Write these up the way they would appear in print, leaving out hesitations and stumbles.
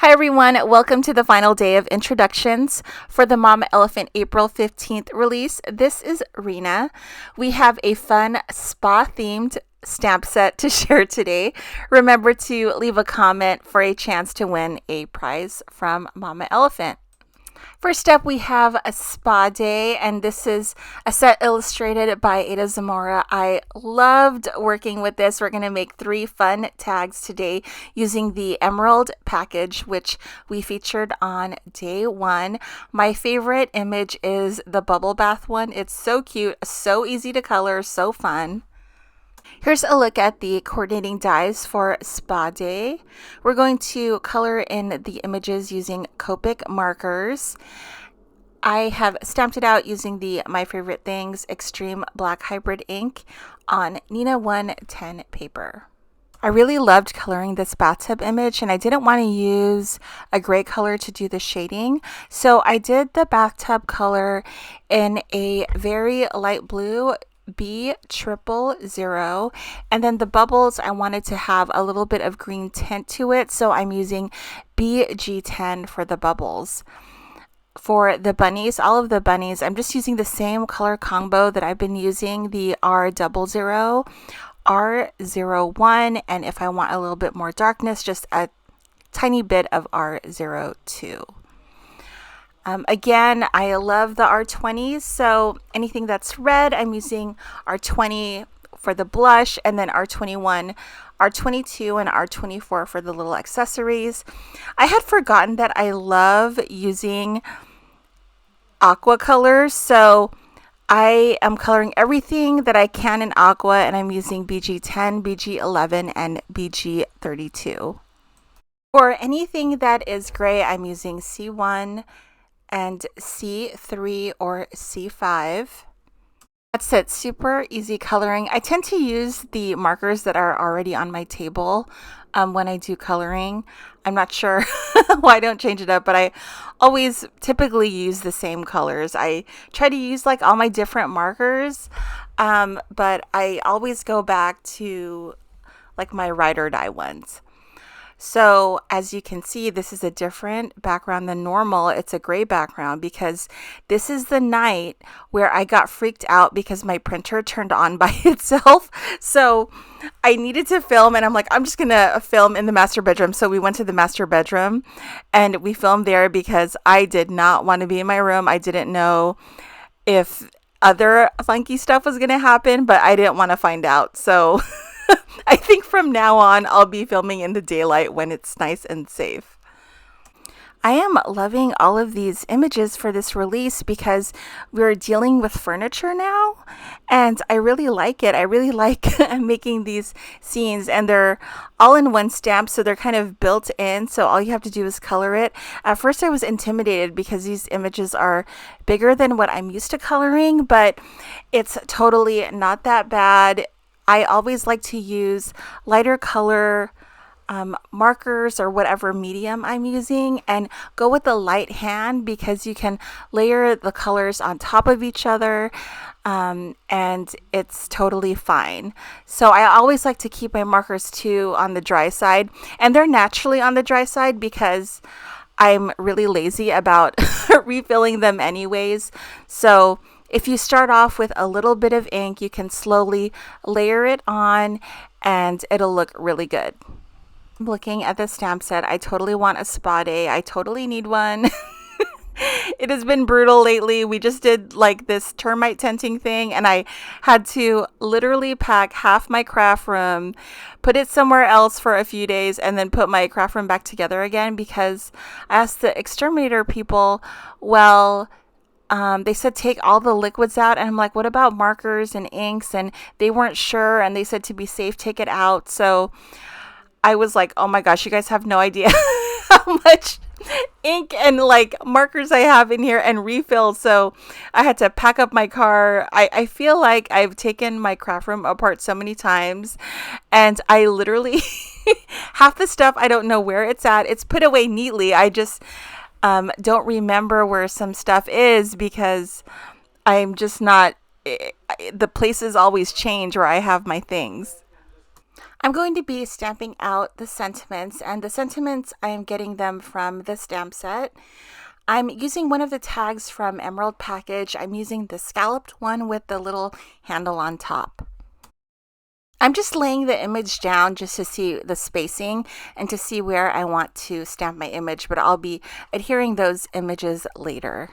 Hi everyone, welcome to the final day of introductions for the Mama Elephant April 15th release. This is Rena. We have a fun spa themed stamp set to share today. Remember to leave a comment for a chance to win a prize from Mama Elephant. First up, we have a spa day, and this is a set illustrated by Ada Zamora. I loved working with this. We're going to make 3 fun tags today using the Emerald package, which we featured on day 1. My favorite image is the bubble bath one. It's so cute, so easy to color, so fun. Here's a look at the coordinating dies for Spa Day. We're going to color in the images using Copic Markers. I have stamped it out using the My Favorite Things Extreme Black Hybrid ink on Nina 110 paper. I really loved coloring this bathtub image, and I didn't want to use a gray color to do the shading. So I did the bathtub color in a very light blue B000, and then the bubbles I wanted to have a little bit of green tint to it, so I'm using BG10 for the bubbles. For the bunnies, all of the bunnies, I'm just using the same color combo that I've been using, the R00, R01, and if I want a little bit more darkness, just a tiny bit of R02. Again, I love the R20s, so anything that's red, I'm using R20 for the blush, and then R21, R22, and R24 for the little accessories. I had forgotten that I love using aqua colors, so I am coloring everything that I can in aqua, and I'm using BG10, BG11, and BG32. For anything that is gray, I'm using C1, and C3 or C5. That's it, super easy coloring. I tend to use the markers that are already on my table when I do coloring. I'm not sure why I don't change it up, but I always typically use the same colors. I try to use like all my different markers, but I always go back to like my ride or die ones. So as you can see, this is a different background than normal. It's a gray background because this is the night where I got freaked out because my printer turned on by itself. So I needed to film, and I'm like, I'm just going to film in the master bedroom. So we went to the master bedroom and we filmed there because I did not want to be in my room. I didn't know if other funky stuff was going to happen, but I didn't want to find out. So I think from now on, I'll be filming in the daylight when it's nice and safe. I am loving all of these images for this release because we're dealing with furniture now, and I really like it. I really like making these scenes, and they're all in one stamp, so they're kind of built in, so all you have to do is color it. At first I was intimidated because these images are bigger than what I'm used to coloring, but it's totally not that bad. I always like to use lighter color markers or whatever medium I'm using, and go with the light hand because you can layer the colors on top of each other, and it's totally fine. So I always like to keep my markers too on the dry side, and they're naturally on the dry side because I'm really lazy about refilling them anyways. So if you start off with a little bit of ink, you can slowly layer it on and it'll look really good. I'm looking at the stamp set. I totally want a spa day. I totally need one. It has been brutal lately. We just did like this termite tenting thing, and I had to literally pack half my craft room, put it somewhere else for a few days, and then put my craft room back together again because I asked the exterminator people, they said take all the liquids out, and I'm like, what about markers and inks? And they weren't sure, and they said to be safe, take it out. So I was like, oh my gosh, you guys have no idea how much ink and like markers I have in here and refills. So I had to pack up my car. I feel like I've taken my craft room apart so many times, and I literally half the stuff I don't know where it's at. It's put away neatly. I just don't remember where some stuff is because I'm just not, the places always change where I have my things. I'm going to be stamping out the sentiments, and the sentiments I am getting them from the stamp set. I'm using one of the tags from Emerald Package. I'm using the scalloped one with the little handle on top. I'm just laying the image down just to see the spacing and to see where I want to stamp my image, but I'll be adhering those images later.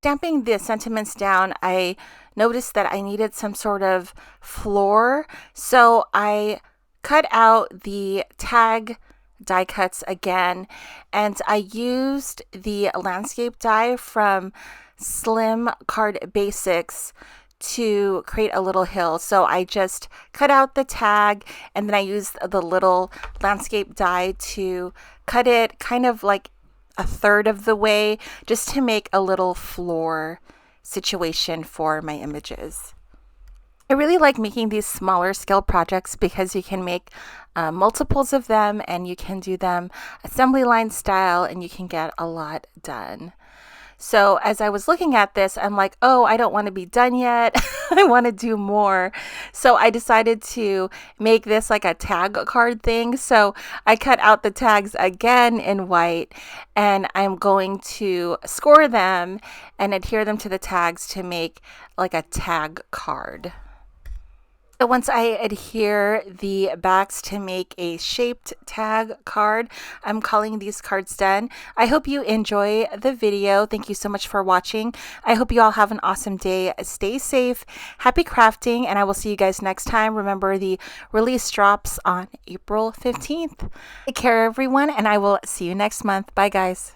Stamping the sentiments down, I noticed that I needed some sort of floor, so I cut out the tag die cuts again, and I used the landscape die from Slim Card Basics to create a little hill. So I just cut out the tag, and then I used the little landscape die to cut it kind of like a third of the way, just to make a little floor situation for my images. I really like making these smaller scale projects because you can make multiples of them, and you can do them assembly line style, and you can get a lot done. So as I was looking at this, I'm like, oh, I don't want to be done yet. I want to do more. So I decided to make this like a tag card thing. So I cut out the tags again in white, and I'm going to score them and adhere them to the tags to make like a tag card. So once I adhere the backs to make a shaped tag card, I'm calling these cards done. I hope you enjoy the video. Thank you so much for watching. I hope you all have an awesome day. Stay safe, happy crafting, and I will see you guys next time. Remember, the release drops on April 15th. Take care, everyone, and I will see you next month. Bye, guys.